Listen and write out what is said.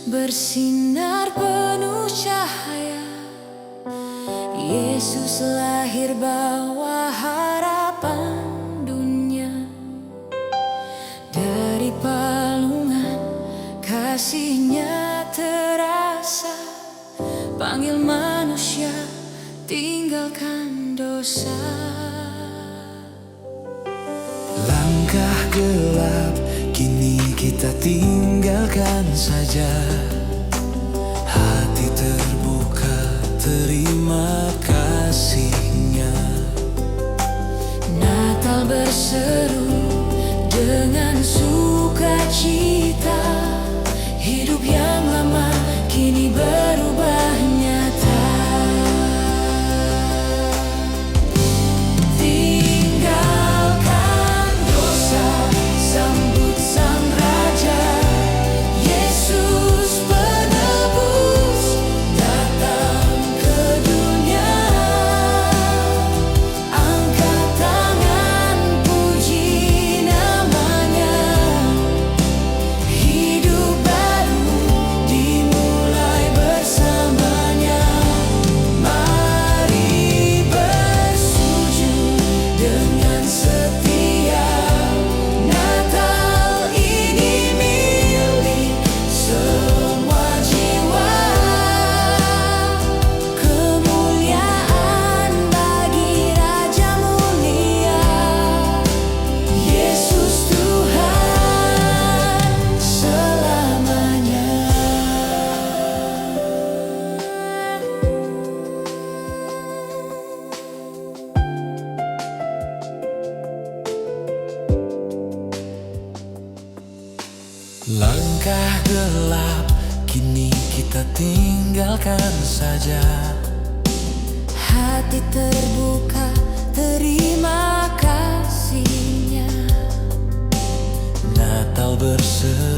bersinar penuh cahaya. Yesus lahir bawa harapan dunia. Dari palungan kasih-Nya terasa, panggil manusia tinggalkan dosa. Langkah gelap kini kita tinggalkan saja. Hati terbuka terima kasih-Nya. Natal berseru dengan sukacita. Hidup yang lama kini berubah nyata. Tinggalkan dosa, sambut Sang Raja. Yesus penebus datang ke dunia. Angkat tangan, puji namanya. Hidup baru dimulai bersamanya. Mari bersujud dengan setia. Natal ini milik semua jiwa. Kemuliaan bagi Raja mulia, Yesus Tuhan selamanya. Langkah gelap kini kita tinggalkan saja. Hati terbuka terima kasih-Nya. Natal berseru